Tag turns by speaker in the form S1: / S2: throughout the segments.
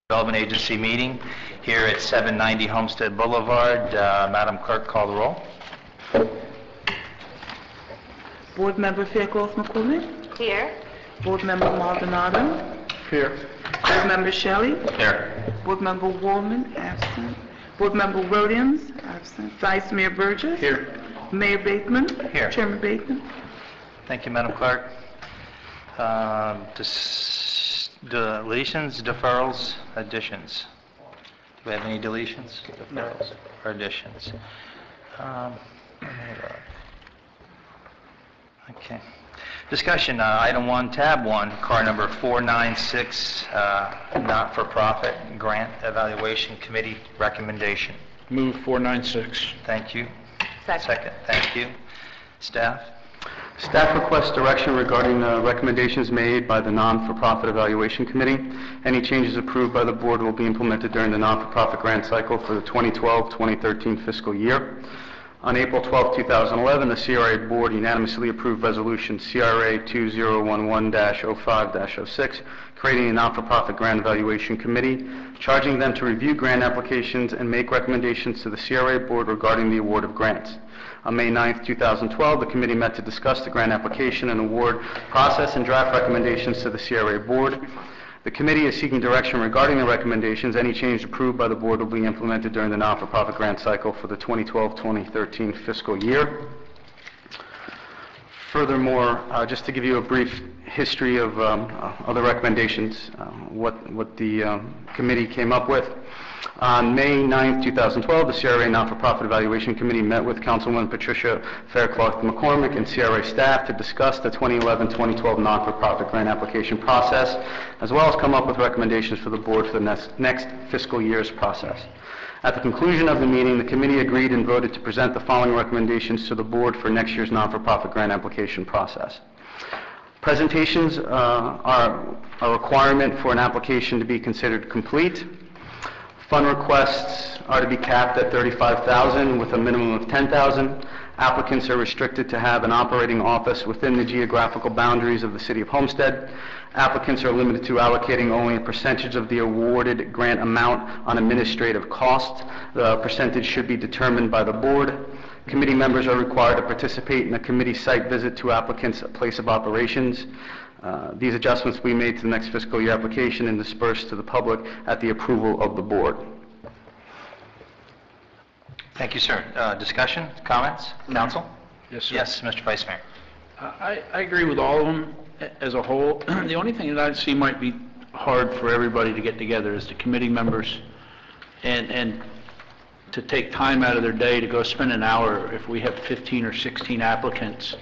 S1: Development Agency meeting here at 790 Homestead Boulevard. Madam Clerk, call the roll.
S2: Board Member Faircloth McCormick.
S3: Here.
S2: Board Member Maldonado.
S1: Here.
S2: Board Member Shelley.
S1: Here.
S2: Board Member Wallman, absent. Board Member Williams, absent. Vice Mayor Burgess.
S1: Here.
S2: Mayor Bateman.
S1: Here.
S2: Chairman Bateman.
S1: Thank you, Madam Clerk. Deletions, deferrals, additions. Do we have any deletions, deferrals, or additions? Okay. Discussion, item 1, tab 1, car number 496, not-for-profit grant evaluation committee recommendation.
S4: Move 496.
S1: Thank you.
S3: Second.
S1: Thank you. Staff?
S5: Staff requests direction regarding the recommendations made by the Non-for-Profit Evaluation Committee. Any changes approved by the board will be implemented during the non-for-profit grant cycle for the 2012-2013 fiscal year. On April 12, 2011, the CRA Board unanimously approved Resolution CRA 2011-05-06, creating a non-for-profit grant evaluation committee, charging them to review grant applications and make recommendations to the CRA Board regarding the award of grants. On May 9, 2012, the committee met to discuss the grant application and award process and draft recommendations to the CRA Board. The committee is seeking direction regarding the recommendations. Any change approved by the board will be implemented during the non-for-profit grant cycle for the 2012-2013 fiscal year. Furthermore, just to give you a brief history of other recommendations, what the committee came up with. On May 9, 2012, the CRA Non-for-Profit Evaluation Committee met with Councilwoman Patricia Faircloth McCormick and CRA staff to discuss the 2011-2012 non-for-profit grant application process, as well as come up with recommendations for the board for the next fiscal year's process. At the conclusion of the meeting, the committee agreed and voted to present the following recommendations to the board for next year's non-for-profit grant application process. Presentations are a requirement for an application to be considered complete. Fund requests are to be capped at $35,000 with a minimum of $10,000. Applicants are restricted to have an operating office within the geographical boundaries of the City of Homestead. Applicants are limited to allocating only a percentage of the awarded grant amount on administrative costs. The percentage should be determined by the board. Committee members are required to participate in a committee site visit to applicants' place of operations. These adjustments will be made to the next fiscal year application and dispersed to the public at the approval of the board.
S1: Thank you, sir. Discussion, comments, council?
S4: Yes, sir.
S1: Yes, Mr. Vice Mayor.
S4: I agree with all of them as a whole. The only thing that I see might be hard for everybody to get together is the committee members and to take time out of their day to go spend an hour if we have 15 or 16 applicants.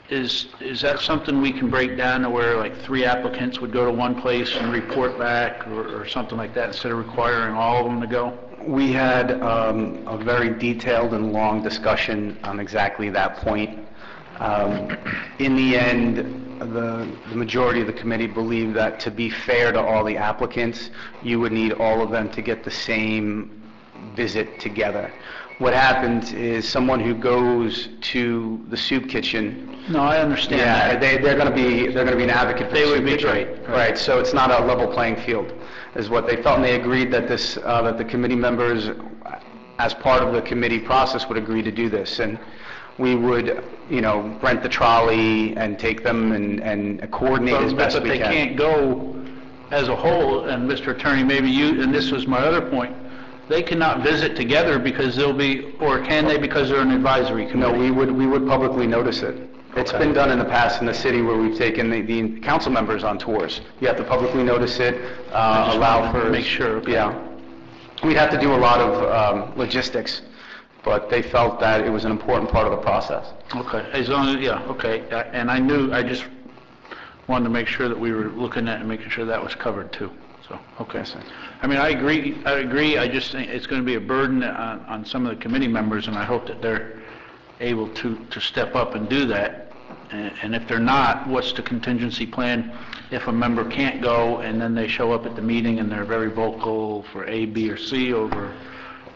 S4: Is that something we can break down to where like 3 applicants would go to one place and report back or something like that instead of requiring all of them to go?
S5: We had a very detailed and long discussion on exactly that point. In the end, the majority of the committee believed that to be fair to all the applicants, you would need all of them to get the same visit together. What happens is someone who goes to the soup kitchen.
S4: No, I understand that.
S5: They're going to be an advocate for the soup kitchen.
S4: Right.
S5: So it's not a level playing field, is what they felt, and they agreed that that the committee members, as part of the committee process, would agree to do this, and we would, rent the trolley and take them and coordinate as best we can.
S4: But they can't go as a whole, and Mr. Attorney, maybe you, and this was my other point. They cannot visit together because they'll be, or can they because they're an advisory committee?
S5: No, we would publicly notice it. It's been done in the past in the city where we've taken the council members on tours. You have to publicly notice it, allow for...
S4: Make sure. Okay.
S5: Yeah. We'd have to do a lot of logistics, but they felt that it was an important part of the process.
S4: Okay, as long as, okay. And I just wanted to make sure that we were looking at and making sure that was covered too. So, okay.
S5: Yes, sir.
S4: I mean, I agree. I just think it's going to be a burden on some of the committee members, and I hope that they're able to step up and do that. And if they're not, what's the contingency plan if a member can't go and then they show up at the meeting and they're very vocal for A, B, or C over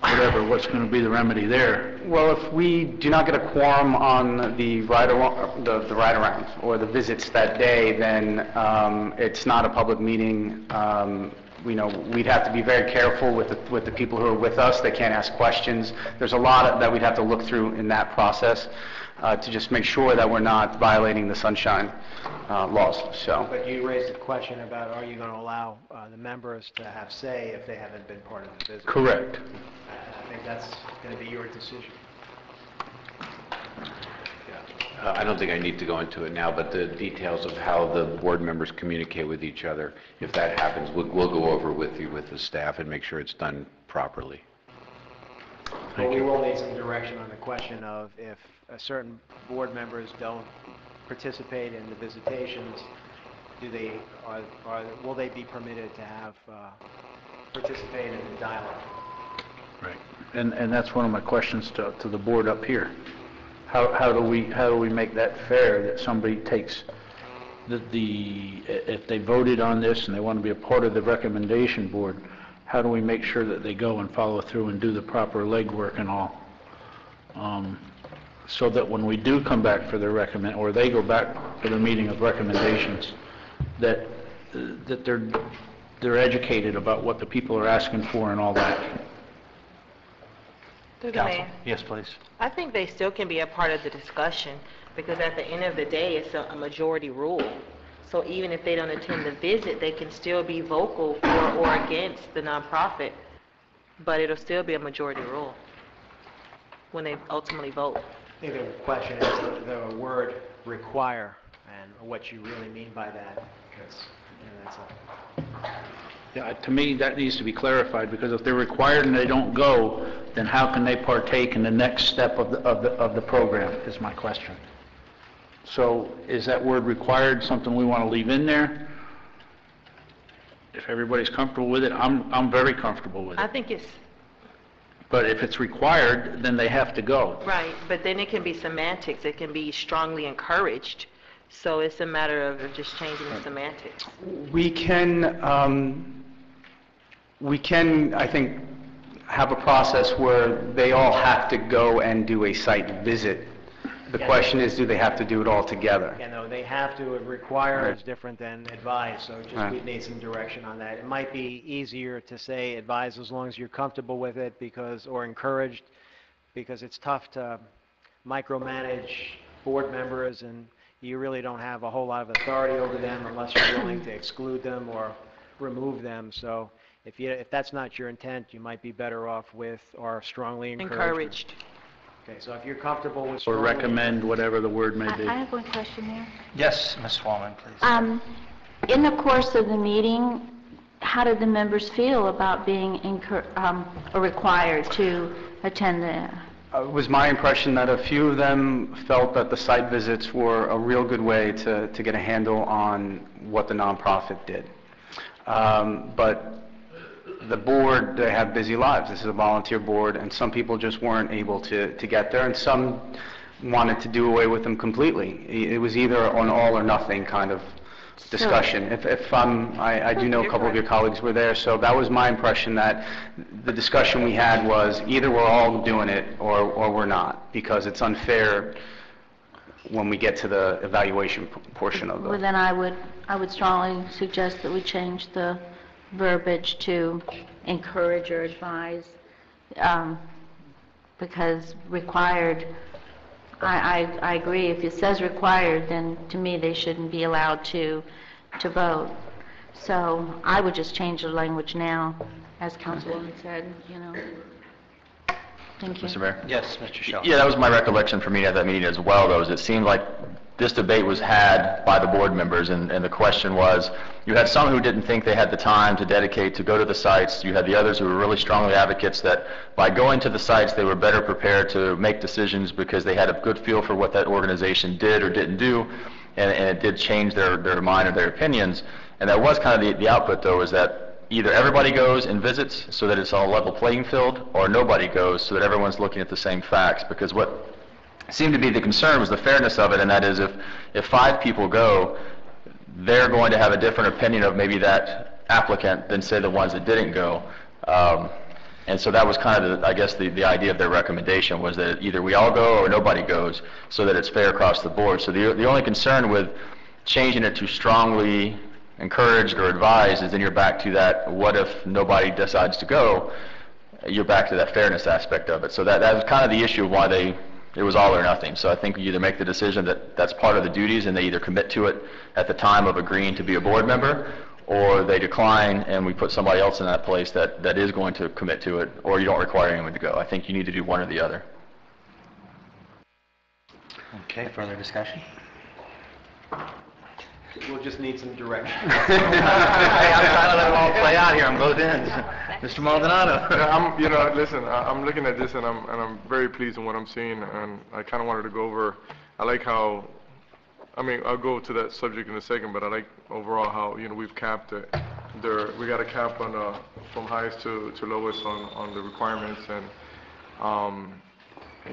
S4: whatever, what's going to be the remedy there?
S5: Well, if we do not get a quorum on the ride-arounds or the visits that day, then it's not a public meeting, we'd have to be very careful with the people who are with us. They can't ask questions. There's a lot that we'd have to look through in that process to just make sure that we're not violating the sunshine laws, so.
S3: But you raised the question about, are you going to allow the members to have say if they haven't been part of the visit?
S4: Correct.
S3: I think that's going to be your decision.
S6: I don't think I need to go into it now, but the details of how the board members communicate with each other, if that happens, we'll go over with you, with the staff, and make sure it's done properly.
S3: But we will need some direction on the question of if certain board members don't participate in the visitations, will they be permitted to have participate in the dialogue?
S4: Right. And that's one of my questions to the board up here. How do we make that fair, that somebody takes if they voted on this and they want to be a part of the recommendation board, how do we make sure that they go and follow through and do the proper legwork and all? So that when we do come back for their or they go back for the meeting of recommendations, that they're educated about what the people are asking for and all that.
S7: Through the mayor,
S1: Yes, please.
S7: I think they still can be a part of the discussion, because at the end of the day, it's a majority rule. So even if they don't attend the visit, they can still be vocal for or against the nonprofit, but it'll still be a majority rule when they ultimately vote.
S3: I think the question is the word require and what you really mean by that. Because, that's
S4: Yeah, to me, that needs to be clarified, because if they're required and they don't go, then how can they partake in the next step of the program, is my question. So is that word required something we want to leave in there? If everybody's comfortable with it, I'm very comfortable with
S7: I
S4: it.
S7: think it's
S4: But if it's required, then they have to go.
S7: right, but then it can be semantics. It can be strongly encouraged. So it's a matter of just changing the semantics.
S5: We can, I think, have a process where they all have to go and do a site visit. The question is, do they have to do it all together?
S3: You know, they have to. Require is different than advise, so just
S5: Right.
S3: we need some direction on that. It might be easier to say advise as long as you're comfortable with it, or encouraged, because it's tough to micromanage board members, and you really don't have a whole lot of authority over them unless you're willing to exclude them or remove them. So if that's not your intent, you might be better off with or strongly
S7: Encouraged.
S3: Okay, so if you're comfortable with
S4: Or
S3: strongly...
S4: recommend, whatever the word may be.
S8: I have one question there.
S1: Yes, Ms. Swallman, please.
S8: In the course of the meeting, how did the members feel about being required to attend the...
S5: It was my impression that a few of them felt that the site visits were a real good way to get a handle on what the nonprofit did. But the board, they have busy lives. This is a volunteer board, and some people just weren't able to get there, and some wanted to do away with them completely. It was either an all or nothing kind of discussion. I do know a couple of your colleagues were there, so that was my impression, that the discussion we had was either we're all doing it or we're not, because it's unfair when we get to the evaluation portion of
S8: Well,
S5: it.
S8: then I would strongly suggest that we change the verbiage to encourage or advise, because required, I agree, if it says required, then to me they shouldn't be allowed to vote. So I would just change the language now, as Councilwoman said, Thank you.
S9: Mr. Mayor?
S1: Yes, Mr. Shaw.
S9: Yeah, that was my recollection from meeting at that meeting as well, though, is it seemed like this debate was had by the board members, and the question was, you had some who didn't think they had the time to dedicate to go to the sites. You had the others who were really strongly advocates that by going to the sites, they were better prepared to make decisions because they had a good feel for what that organization did or didn't do, and it did change their mind or their opinions. And that was kind of the output, though, is that either everybody goes and visits so that it's on a level playing field, or nobody goes so that everyone's looking at the same facts. Because what seemed to be the concern was the fairness of it, and that is if 5 people go, they're going to have a different opinion of maybe that applicant than, say, the ones that didn't go. And so that was kind of, I guess, the idea of their recommendation, was that either we all go or nobody goes, so that it's fair across the board. So the only concern with changing it to strongly encouraged or advised, is then you're back to that, what if nobody decides to go? You're back to that fairness aspect of it. So that was kind of the issue of why it was all or nothing. So I think you either make the decision that that's part of the duties and they either commit to it at the time of agreeing to be a board member, or they decline and we put somebody else in that place that is going to commit to it, or you don't require anyone to go. I think you need to do one or the other.
S1: Okay, further discussion?
S3: We'll just need some direction.
S1: Hey, I'm trying to let it all play out here on both ends. Mr. Maldonado.
S10: Listen, I'm looking at this and I'm very pleased in what I'm seeing, and I kind of wanted to go over, I like how, I'll go to that subject in a second, but I like overall how, we've capped it. We got a cap on, from highest to lowest on the requirements, and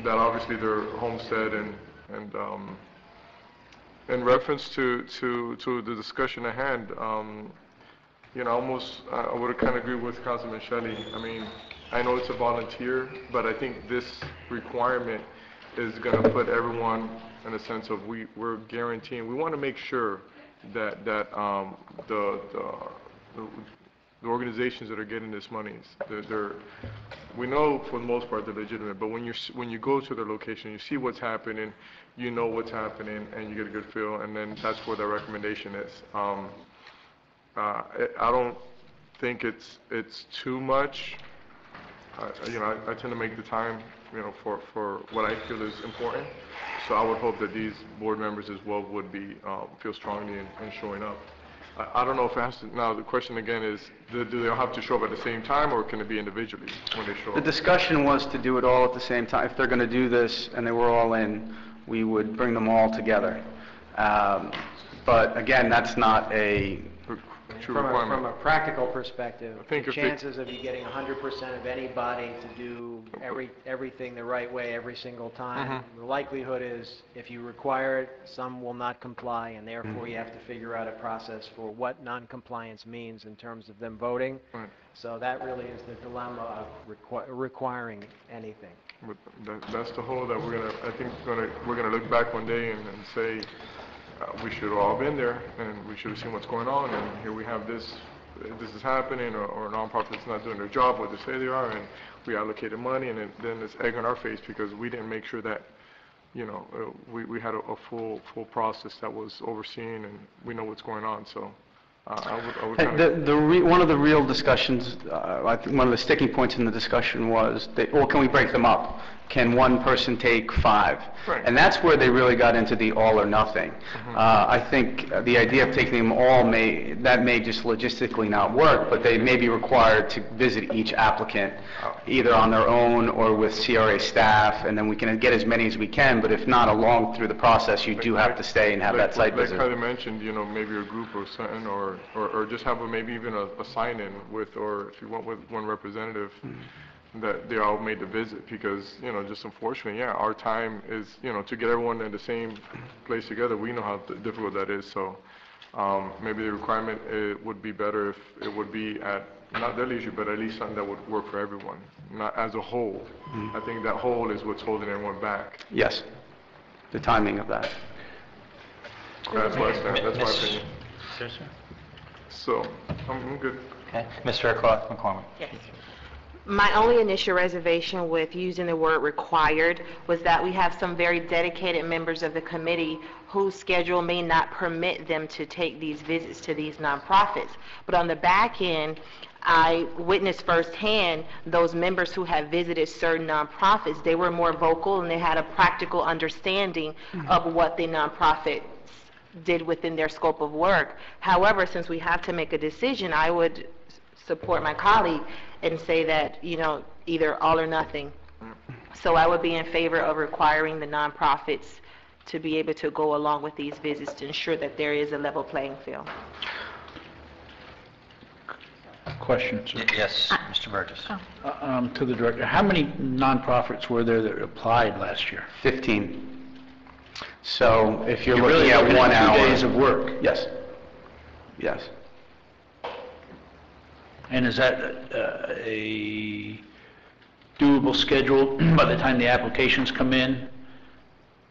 S10: that obviously they're Homestead and in reference to the discussion at hand, almost I would kind of agree with Councilman Shelley. I know it's a volunteer, but I think this requirement is going to put everyone in a sense of we're guaranteeing. We want to make sure that the organizations that are getting this money, we know for the most part they're legitimate, but when you go to their location, you see what's happening, you know what's happening, and you get a good feel, and then that's where the recommendation is. I don't think it's too much. I tend to make the time, for what I feel is important. So I would hope that these board members as well would be feel strongly in showing up. I don't know if it has to, now the question again is, do they all have to show up at the same time, or can it be individually when they show up?
S5: The discussion was to do it all at the same time. If they're going to do this and they were all in, we would bring them all together. But again, that's not a
S10: True
S3: From
S10: requirement.
S3: a practical perspective,
S10: I think
S3: the
S10: if they-
S3: chances of you getting 100% of anybody to do everything the right way every single time, the likelihood is if you require it, some will not comply, and therefore you have to figure out a process for what non-compliance means in terms of them voting.
S10: Right.
S3: So that really is the dilemma of requiring anything.
S10: But that's the whole that we're gonna look back one day and say, we should have all been there, and we should have seen what's going on, and here we have this is happening, or a nonprofit's not doing their job, what they say they are, and we allocated money, and then it's egg on our face because we didn't make sure that, we had a full process that was overseen, and we know what's going on, so I would kind of...
S5: One of the real discussions, I think one of the sticking points in the discussion was, can we break them up? Can one person take 5?
S10: Right.
S5: And that's where they really got into the all or nothing. I think the idea of taking them all may just logistically not work, but they may be required to visit each applicant either on their own or with CRA staff, and then we can get as many as we can, but if not along through the process, you do have to stay and have that site visit.
S10: Like Kylie mentioned, maybe a group or something, or just have maybe even a sign-in with, or if you went with one representative, that they all made the visit, because, just unfortunately, our time is, to get everyone in the same place together, we know how difficult that is, so maybe the requirement would be better if it would be at, not their leisure, but at least something that would work for everyone, not as a whole. I think that whole is what's holding everyone back.
S5: Yes, the timing of that.
S10: That's what I stand, that's my opinion.
S1: Sir, sir.
S10: So, I'm good.
S1: Okay. Mr. Clark McCormick.
S7: Yes. My only initial reservation with using the word required was that we have some very dedicated members of the committee whose schedule may not permit them to take these visits to these nonprofits. But on the back end, I witnessed firsthand those members who have visited certain nonprofits. They were more vocal and they had a practical understanding of what the nonprofit did within their scope of work. However, since we have to make a decision, I would support my colleague and say that, either all or nothing. So I would be in favor of requiring the nonprofits to be able to go along with these visits to ensure that there is a level playing field.
S4: Question, sir.
S1: Yes, Mr. Burgess.
S4: To the director, how many nonprofits were there that applied last year?
S5: 15. So if you're
S4: You're really
S5: looking at 1 hour...
S4: 2 days of work.
S5: Yes. Yes.
S4: And is that a doable schedule by the time the applications come in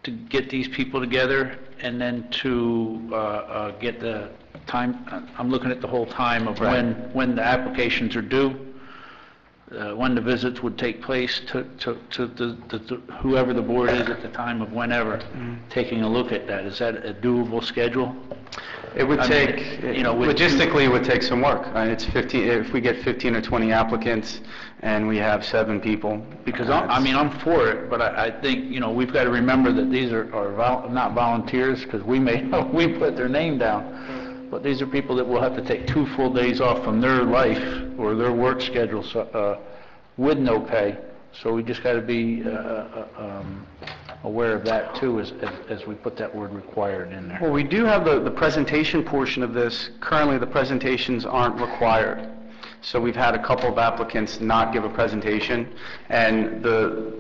S4: to get these people together and then to get the I'm looking at the whole time of when the applications are due, when the visits would take place to whoever the board is at the time of whenever, taking a look at that. Is that a doable schedule?
S5: It would take, logistically, it would take some work. It's 15, if we get 15 or 20 applicants and we have 7 people.
S4: Because, I'm for it, but I think, we've got to remember that these are not volunteers, because we put their name down, but these are people that will have to take 2 full days off from their life or their work schedule with no pay. So we just got to be aware of that too, as we put that word required in there.
S5: Well, we do have the presentation portion of this. Currently, the presentations aren't required. So we've had a couple of applicants not give a presentation, and the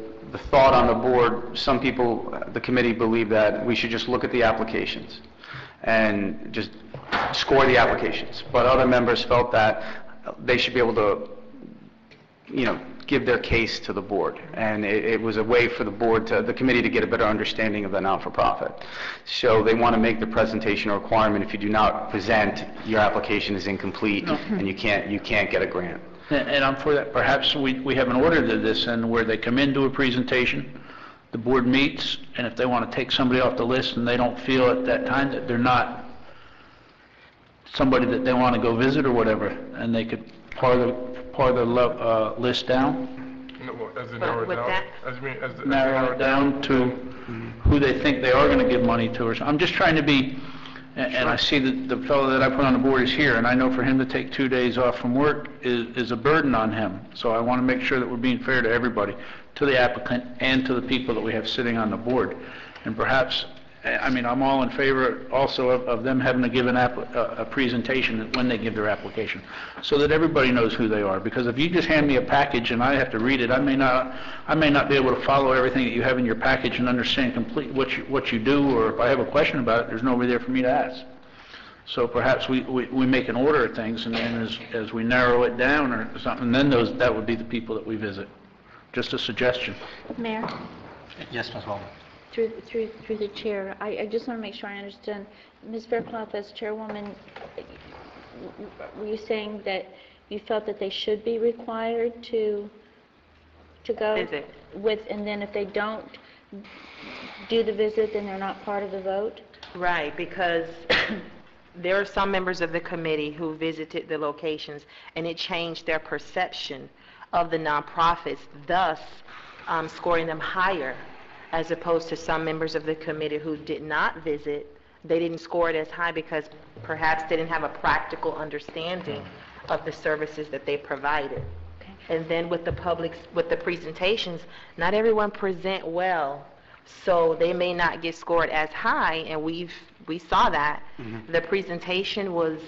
S5: thought on the board, some people, the committee, believe that we should just look at the applications and just score the applications. But other members felt that they should be able to, give their case to the board, and it was a way for the committee to get a better understanding of the non-for-profit. So they want to make the presentation a requirement. If you do not present, your application is incomplete, and you can't get a grant.
S4: And I'm for that. Perhaps we have an order to this, and where they come in, do a presentation, the board meets, and if they want to take somebody off the list and they don't feel at that time that they're not somebody that they want to go visit or whatever, and they could par the list down,
S10: As they narrow it down?
S4: narrow it down to who they think they are going to give money to. Or I'm just trying to be, and I see that the fellow that I put on the board is here, and I know for him to take 2 days off from work is a burden on him. So I want to make sure that we're being fair to everybody, to the applicant and to the people that we have sitting on the board. And perhaps, I'm all in favor also of them having to give a presentation when they give their application, so that everybody knows who they are. Because if you just hand me a package and I have to read it, I may not be able to follow everything that you have in your package and understand completely what you do, or if I have a question about it, there's nobody there for me to ask. So perhaps we make an order of things, and then as we narrow it down or something, then that would be the people that we visit. Just a suggestion.
S8: Mayor?
S9: Yes, Ms. Wellman.
S8: Through the chair, I just want to make sure I understand. Ms. Fairclough, as chairwoman, were you saying that you felt that they should be required to go
S7: Visit.
S8: and then if they don't do the visit, then they're not part of the vote?
S7: Right, because there are some members of the committee who visited the locations, and it changed their perception of the nonprofits, thus scoring them higher, as opposed to some members of the committee who did not visit. They didn't score it as high because perhaps they didn't have a practical understanding of the services that they provided.
S8: Okay.
S7: And then with the presentations, not everyone present well, so they may not get scored as high, and we saw that. The presentation was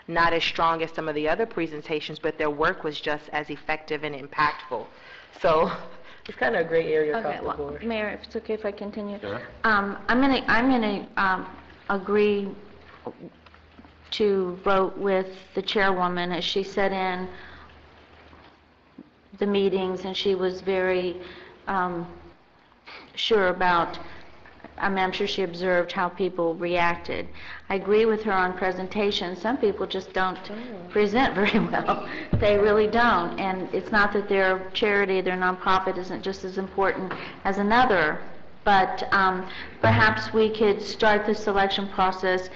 S7: not as strong as some of the other presentations, but their work was just as effective and impactful. So it's kind of a gray area across the board.
S8: Mayor, if it's okay if I continue.
S9: Sure.
S8: I'm going to agree to vote with the chairwoman, as she sat in the meetings and she was very sure about, I'm sure she observed how people reacted. I agree with her on presentation. Some people just don't present very well. They really don't. And it's not that their charity, their nonprofit isn't just as important as another, but perhaps we could start the selection process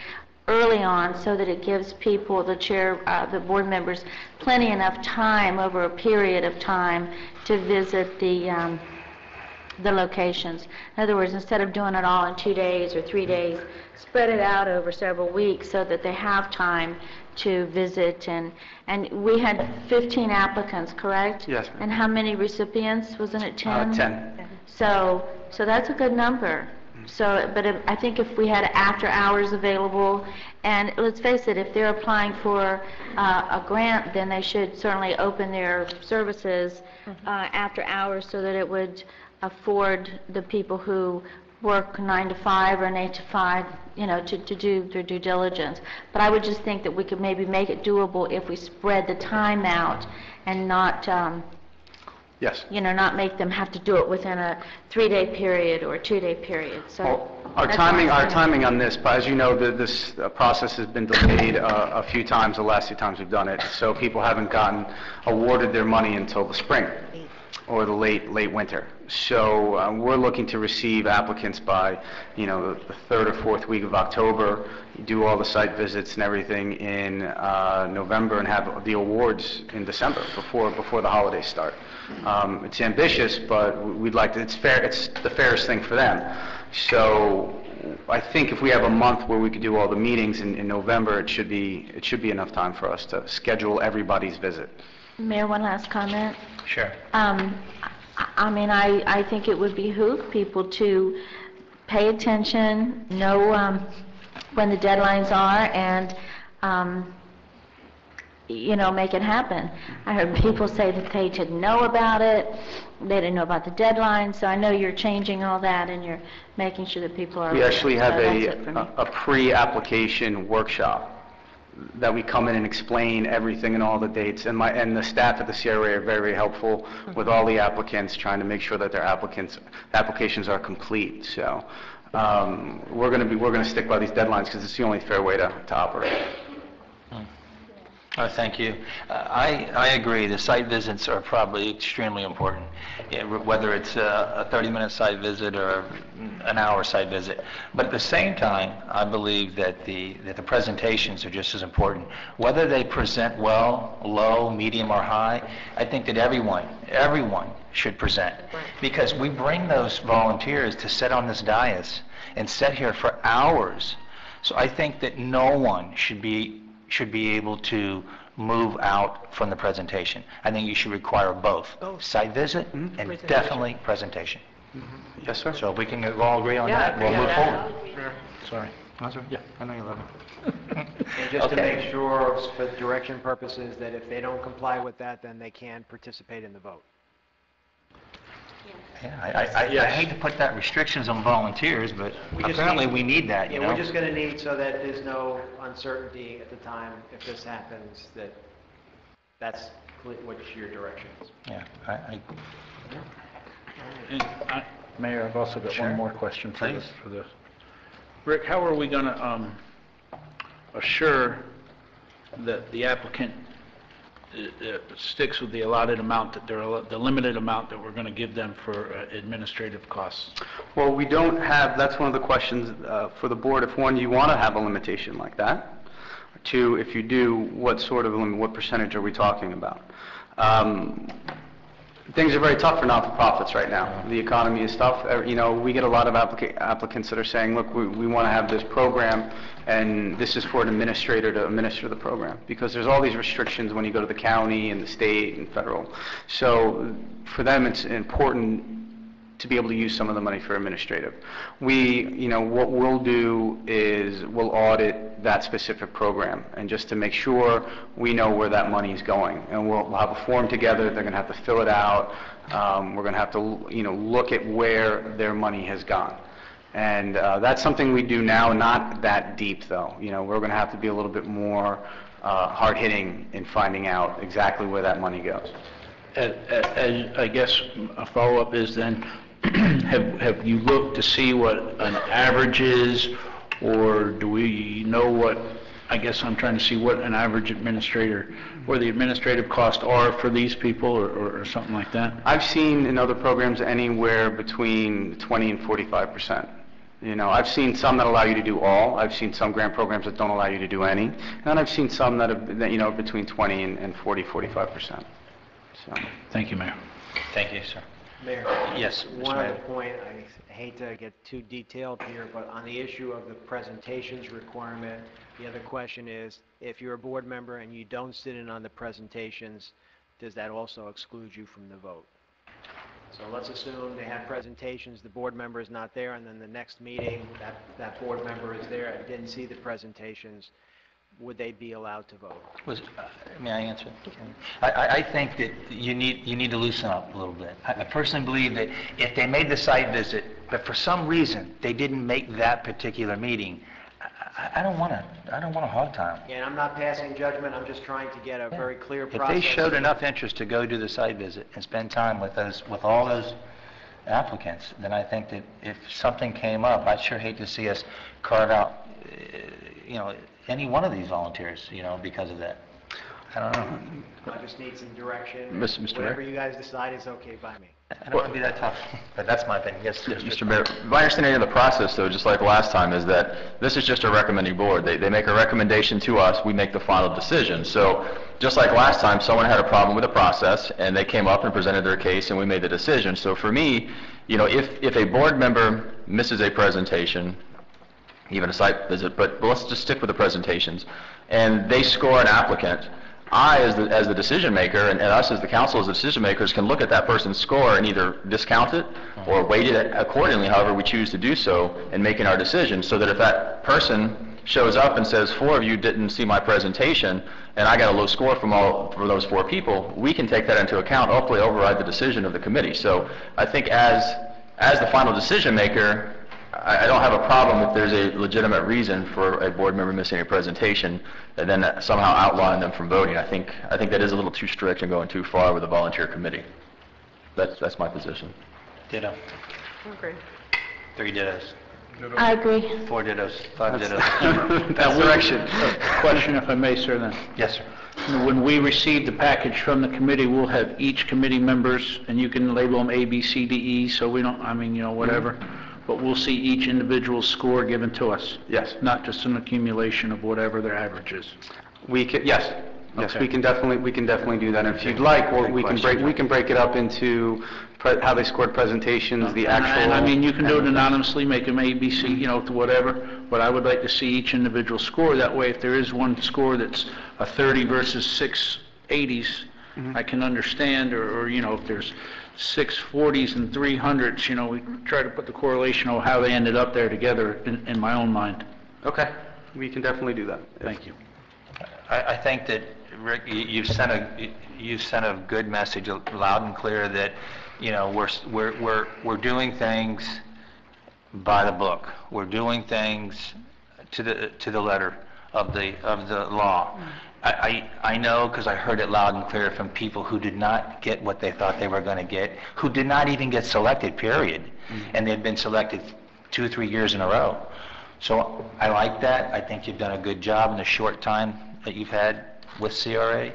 S8: early on so that it gives people, the board members, plenty enough time over a period of time to visit the locations. In other words, instead of doing it all in 2 days or 3 days, spread it out over several weeks so that they have time to visit. And we had 15 applicants, correct?
S5: Yes, ma'am.
S8: And how many recipients? Wasn't it 10?
S5: 10.
S8: So that's a good number. So, but I think if we had after hours available, and let's face it, if they're applying for a grant, then they should certainly open their services after hours so that it would afford the people who work 9 to 5 or 8 to 5, to do their due diligence. But I would just think that we could maybe make it doable if we spread the time out and not
S5: Yes.
S8: You know, not make them have to do it within a 3-day period or a 2-day period, so.
S5: Well, our
S8: that's why I'm saying-
S5: timing on this, but as you know, this process has been delayed a few times, the last few times we've done it, so people haven't gotten awarded their money until the spring or the late winter. So we're looking to receive applicants by, you know, the 3rd or 4th week of October, do all the site visits and everything in November, and have the awards in December before the holidays start. It's ambitious, but we'd like to, it's the fairest thing for them. So I think if we have a month where we could do all the meetings in November, it should be enough time for us to schedule everybody's visit.
S8: Mayor, one last comment.
S1: Sure.
S8: I mean, I think it would behoove people to pay attention, know when the deadlines are, and, you know, make it happen. I heard people say that they didn't know about it, they didn't know about the deadline, so I know you're changing all that, and you're making sure that people are...
S5: We actually have
S8: So that's it for me.
S5: a pre-application workshop that we come in and explain everything and all the dates, and the staff at the CRA are very, very helpful with all the applicants, trying to make sure that their applications are complete. So we're going to stick by these deadlines because it's the only fair way to operate.
S1: Thank you. I agree. The site visits are probably extremely important, whether it's a 30-minute site visit or an hour site visit. But at the same time, I believe that the presentations are just as important. Whether they present well, low, medium, or high, I think that everyone should present. Because we bring those volunteers to sit on this dais and sit here for hours. So I think that no one should be able to move out from the presentation. I think you should require both, site visit and definitely presentation.
S5: Yes, sir.
S1: So if we can all agree on that, we'll move forward.
S5: Sorry.
S1: Yeah, I know you love it.
S3: And just to make sure, for direction purposes, that if they don't comply with that, then they can participate in the vote.
S1: Yeah, I hate to put that restrictions on volunteers, but apparently we need that, you know?
S3: We're just going to need, so that there's no uncertainty at the time, if this happens, that's what your direction is.
S1: Yeah,
S4: Mayor, I've also got
S1: Sure.
S4: one more question for
S1: Please.
S4: this. Rick, how are we going to assure that the applicant sticks with the allotted amount, the limited amount that we're going to give them for administrative costs?
S5: Well, we don't have, that's one of the questions for the board. If one, you want to have a limitation like that. Two, if you do, what sort of limit, what percentage are we talking about? Things are very tough for not-for-profits right now. The economy is tough. You know, we get a lot of applicants that are saying, look, we want to have this program, and this is for an administrator to administer the program, because there's all these restrictions when you go to the county and the state and federal. So for them, it's important to be able to use some of the money for administrative. You know, what we'll do is we'll audit that specific program, and just to make sure we know where that money is going. And we'll have a form together, they're going to have to fill it out, we're going to have to, you know, look at where their money has gone. And that's something we do now, not that deep though. You know, we're going to have to be a little bit more hard-hitting in finding out exactly where that money goes.
S4: I guess a follow-up is then, have you looked to see what an average is, or do we know what, I guess I'm trying to see what an average administrator, where the administrative costs are for these people, or something like that?
S5: I've seen in other programs anywhere between 20 and 45%. You know, I've seen some that allow you to do all. I've seen some grant programs that don't allow you to do any. And I've seen some that have, you know, between 20 and 40, 45%. So.
S4: Thank you, Mayor.
S1: Thank you, sir.
S3: Mayor?
S1: Yes, Mr.
S3: One other
S1: Mayor.
S3: point, I hate to get too detailed here, but on the issue of the presentations requirement, the other question is, if you're a board member and you don't sit in on the presentations, does that also exclude you from the vote? So let's assume they have presentations, the board member is not there, and then the next meeting, that board member is there and didn't see the presentations. Would they be allowed to vote?
S1: May I answer? I think that you need to loosen up a little bit. I personally believe that if they made the site visit, but for some reason they didn't make that particular meeting, I don't want to hog time.
S3: And I'm not passing judgment, I'm just trying to get a very clear
S1: If
S3: process.
S1: they showed enough interest to go do the site visit and spend time with all those applicants, then I think that if something came up, I'd sure hate to see us carve out, any one of these volunteers, because of that. I don't know.
S3: I just need some direction.
S9: Mr. Mayor?
S3: Whatever you guys decide is okay by me.
S1: I don't want to be that tough, but that's my opinion. Yes,
S9: Mr. Mayor, my understanding of the process, though, just like last time, is that this is just a recommending board. They make a recommendation to us, we make the final decision. So, just like last time, someone had a problem with the process, and they came up and presented their case, and we made the decision. So for me, if a board member misses a presentation, even a site visit, but let's just stick with the presentations, and they score an applicant, I, as the decision maker, and us as the council as the decision makers, can look at that person's score and either discount it or weight it accordingly, however we choose to do so, in making our decision, so that if that person shows up and says, 4 of you didn't see my presentation, and I got a low score for those 4 people, we can take that into account, hopefully override the decision of the committee. So I think as the final decision maker, I don't have a problem if there's a legitimate reason for a board member missing a presentation and then somehow outlawing them from voting. I think that is a little too strict and going too far with a volunteer committee. That's my position.
S1: Ditto.
S7: Okay.
S1: 3 dittos.
S8: I agree.
S1: 4 dittos. 5 dittos.
S4: That's direction. Question, if I may, sir, then.
S1: Yes, sir.
S4: When we receive the package from the committee, we'll have each committee members, and you can label them A, B, C, D, E, so we don't, whatever. But we'll see each individual score given to us.
S5: Yes.
S4: Not just an accumulation of whatever their average is.
S5: Yes,
S4: Okay.
S5: we can definitely do that. And if you'd like, we can break it up into how they scored presentations, the actual.
S4: And you can do it anonymously, make them A, B, C, to whatever, but I would like to see each individual score. That way, if there is one score that's a 30 versus 6 80s, I can understand, or if there's 6 40s and 300s, we try to put the correlation of how they ended up there together in my own mind.
S5: Okay, we can definitely do that.
S4: Thank you.
S1: I think that, Rick, you've sent a good message, loud and clear, that we're doing things by the book. We're doing things to the letter of the law. I know, because I heard it loud and clear from people who did not get what they thought they were going to get, who did not even get selected, period, and they'd been selected 2 or 3 years in a row. So I like that. I think you've done a good job in the short time that you've had with CRA,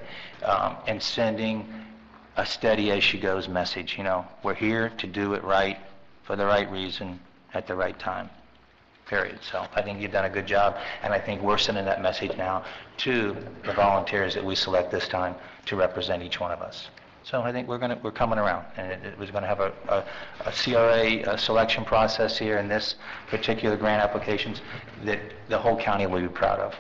S1: and sending a steady as she goes message. We're here to do it right, for the right reason, at the right time, period. So I think you've done a good job, and I think we're sending that message now to the volunteers that we select this time to represent each one of us. So I think we're coming around, and it was going to have a CRA selection process here in this particular grant applications that the whole county will be proud of.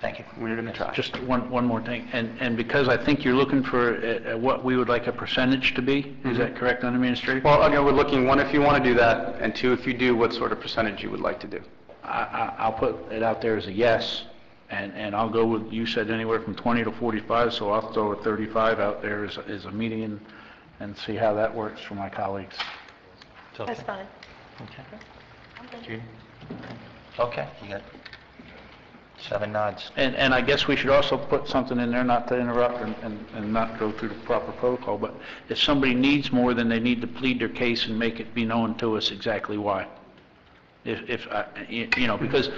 S1: Thank you.
S5: We're going to try.
S4: Just one more thing, and because I think you're looking for what we would like a percentage to be, is that correct, on administrative?
S5: Well, again, we're looking, 1, if you want to do that, and 2, if you do, what sort of percentage you would like to do.
S4: I'll put it out there as a yes, and I'll go with, you said anywhere from 20 to 45, so I'll throw a 35 out there as a median and see how that works for my colleagues.
S7: That's fine.
S1: Okay. Judy? Okay, you got 7 nods.
S4: And I guess we should also put something in there, not to interrupt and not go through the proper protocol, but if somebody needs more, then they need to plead their case and make it be known to us exactly why. Because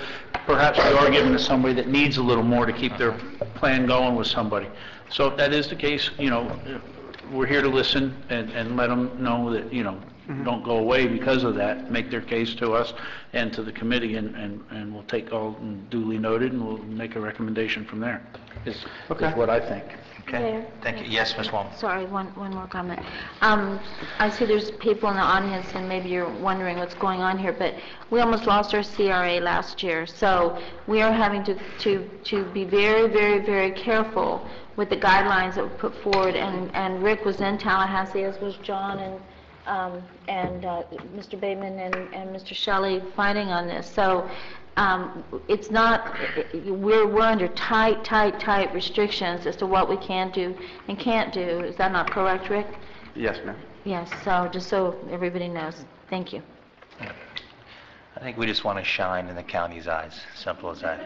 S4: perhaps we are giving to somebody that needs a little more to keep their plan going with somebody. So if that is the case, we're here to listen and let them know that, don't go away because of that, make their case to us and to the committee, and we'll take all duly noted, and we'll make a recommendation from there, is what I think.
S1: Okay,
S8: Mayor?
S1: thank you. Yes, Ms. Wong.
S8: Sorry, one more comment. I see there's people in the audience, and maybe you're wondering what's going on here, but we almost lost our CRA last year, so we are having to be very, very, very careful with the guidelines that were put forward, and Rick was in Tallahassee, as was John, and Mr. Bateman and Mr. Shelley fighting on this. So it's not, we're under tight restrictions as to what we can do and can't do. Is that not correct, Rick?
S5: Yes, ma'am.
S8: Yes, so just so everybody knows. Thank you.
S1: I think we just want to shine in the county's eyes, simple as that.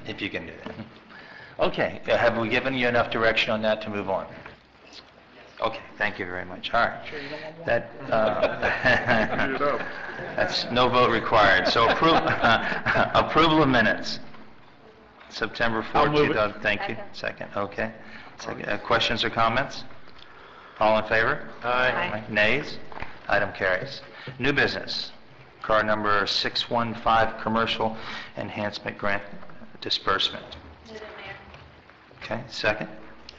S1: If you can do that. Okay, have we given you enough direction on that to move on? Okay, thank you very much. All right. That, that's no vote required. So approval of minutes. September 4th, 2000. Thank you. Second, okay. Second, questions or comments? All in favor?
S7: Aye.
S1: Nays? Item carries. New business. Card number 615, commercial enhancement grant disbursement. Okay, second.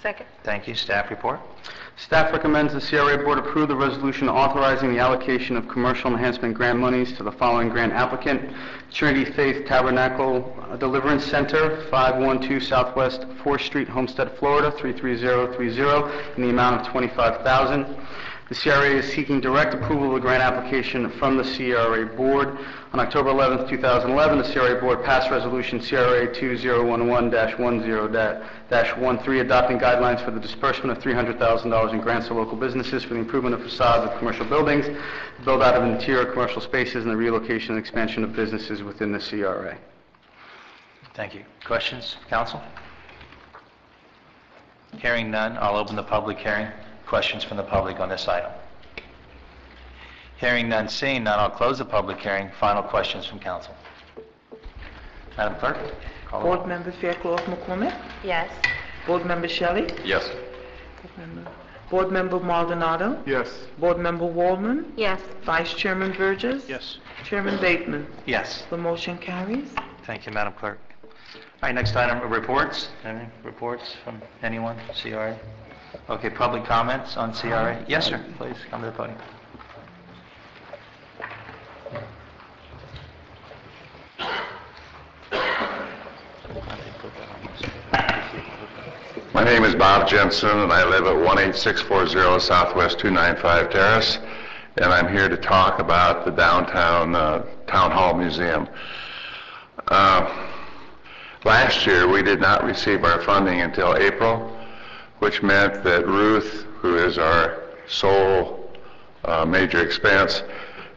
S7: Second.
S1: Thank you. Staff report.
S5: Staff recommends the CRA Board approve the resolution authorizing the allocation of commercial enhancement grant monies to the following grant applicant: Trinity Faith Tabernacle Deliverance Center, 512 Southwest 4th Street, Homestead, Florida, 33030, in the amount of $25,000. The CRA is seeking direct approval of the grant application from the CRA Board. On October 11, 2011, the CRA Board passed Resolution CRA 2011-10-13, adopting guidelines for the disbursement of $300,000 in grants to local businesses for the improvement of facades of commercial buildings, the build-out of interior commercial spaces, and the relocation and expansion of businesses within the CRA.
S1: Thank you. Questions, council? Hearing none, I'll open the public hearing. Questions from the public on this item? Hearing none, seeing none, I'll close the public hearing. Final questions from council. Madam Clerk? Call the roll.
S2: Board Member Fairclough McCormick?
S7: Yes.
S2: Board Member Shelley?
S9: Yes.
S2: Board Member Maldonado?
S10: Yes.
S2: Board Member Waldman?
S8: Yes.
S2: Vice Chairman Burgess?
S4: Yes.
S2: Chairman Bateman?
S1: Yes.
S2: The motion carries.
S1: Thank you, Madam Clerk. All right, next item, reports. Any reports from anyone, CRA? Okay, public comments on CRA? Yes, sir, please, come to the podium.
S11: My name is Bob Jensen, and I live at 18640 Southwest 295 Terrace, and I'm here to talk about the downtown Town Hall Museum. Last year, we did not receive our funding until April, which meant that Ruth, who is our sole major expense,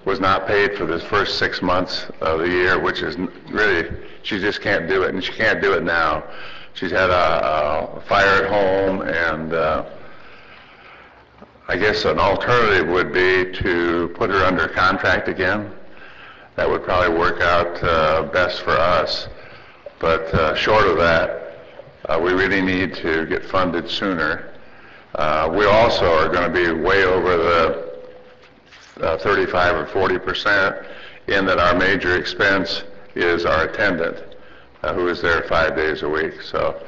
S11: was not paid for the first 6 months of the year, which is really, she just can't do it, and she can't do it now. She's had a fire at home, and I guess an alternative would be to put her under contract again. That would probably work out best for us. But short of that, we really need to get funded sooner. We also are going to be way over the 35 or 40% in that our major expense is our attendant, who is there 5 days a week. So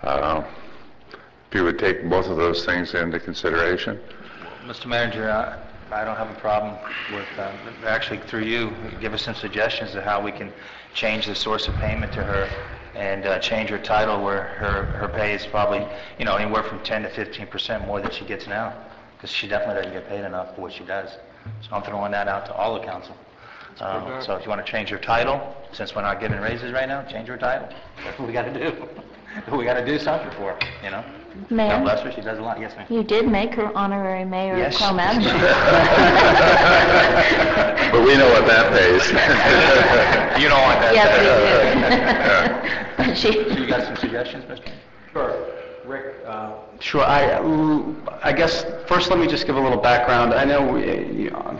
S11: if you would take both of those things into consideration.
S1: Mr. Manager, I don't have a problem with, actually through you, give us some suggestions of how we can change the source of payment to her and change her title where her pay is probably, you know, anywhere from 10 to 15% more than she gets now, because she definitely doesn't get paid enough for what she does. So I'm throwing that out to all the council. So if you want to change her title, since we're not giving raises right now, change her title. That's what we got to do. We got to do something for her, you know? God
S8: Mayor,
S1: bless her, she does a lot. Yes, ma'am.
S8: you did make her honorary mayor of
S1: Yes.
S8: Cro-Magnon.
S11: But we know what that pays.
S1: You don't want that.
S8: Yes, we do.
S1: You got some suggestions, Mr.
S3: Sure. Rick,
S5: Sure. I guess first let me just give a little background. I know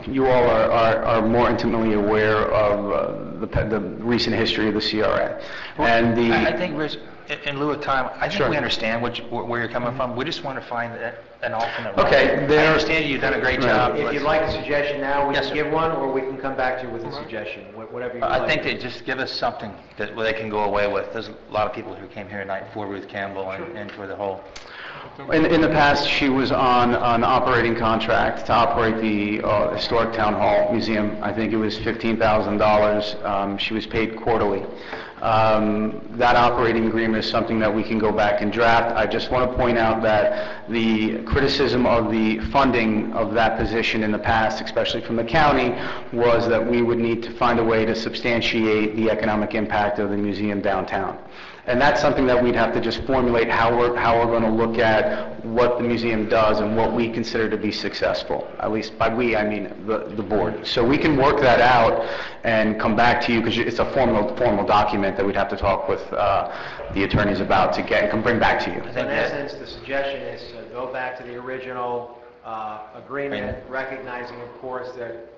S5: you all are more intimately aware of the recent history of the CRA. And
S1: I think, Rich, in lieu of time, I think
S5: Sure.
S1: we understand where you're coming from. We just want to find an alternate route.
S5: Okay,
S1: I
S5: there-
S1: understand you've done a great job.
S3: if you'd like a suggestion now, we
S1: Yes,
S3: can
S1: sir.
S3: give one, or we can come back to you with a suggestion, whatever you like.
S1: I think they just give us something that they can go away with. There's a lot of people who came here tonight for Ruth Campbell and for the whole.
S5: In the past, she was on an operating contract to operate the Historic Town Hall Museum. I think it was $15,000. She was paid quarterly. That operating agreement is something that we can go back and draft. I just want to point out that the criticism of the funding of that position in the past, especially from the county, was that we would need to find a way to substantiate the economic impact of the museum downtown. And that's something that we'd have to just formulate how we're going to look at what the museum does and what we consider to be successful. At least by we, I mean the board. So we can work that out and come back to you, because it's a formal document that we'd have to talk with the attorneys about to get and can bring back to you.
S3: So in essence, the suggestion is to go back to the original agreement, recognizing, of course, that,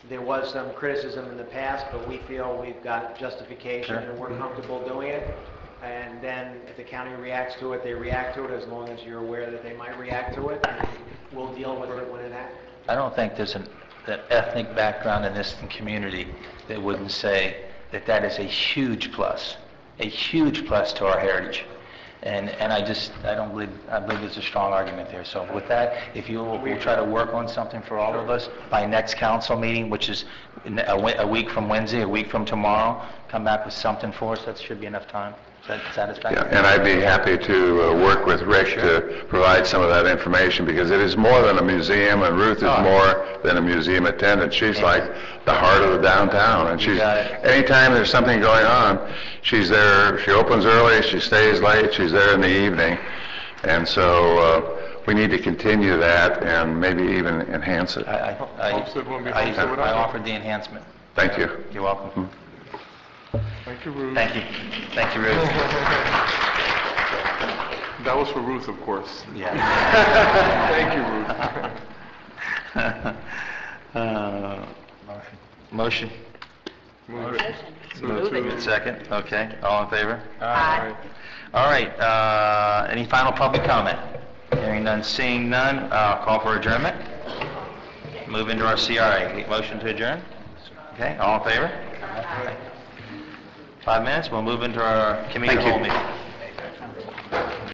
S3: there was some criticism in the past, but we feel we've got justification and we're comfortable doing it. And then if the county reacts to it, they react to it, as long as you're aware that they might react to it. And we'll deal with it when it happens.
S1: I don't think there's an ethnic background in this community that wouldn't say that that is a huge plus to our heritage. And I believe there's a strong argument there. So with that, if we'll try to work on something for all of us by next council meeting, which is a week from Wednesday, a week from tomorrow, come back with something for us. That should be enough time. Is that satisfactory?
S11: Yeah, and I'd be happy to work with Rick to provide some of that information, because it is more than a museum, and Ruth is more than a museum attendant. She's like the heart of the downtown, and she's, anytime there's something going on, she's there. She opens early, she stays late, she's there in the evening, and so we need to continue that and maybe even enhance it.
S1: I offered the enhancement.
S11: Thank you.
S1: You're welcome.
S10: Thank you, Ruth.
S1: Thank you. Thank you, Ruth.
S10: That was for Ruth, of course.
S1: Yeah.
S10: Thank you, Ruth.
S1: Motion.
S10: Move it.
S7: Move it.
S1: Second. Okay. All in favor?
S7: Aye.
S1: All right. Any final public comment? Hearing none, seeing none, call for adjournment. Move into our CRA. Motion to adjourn? Okay. All in favor? 5 minutes. We'll move into our committee of the whole meeting.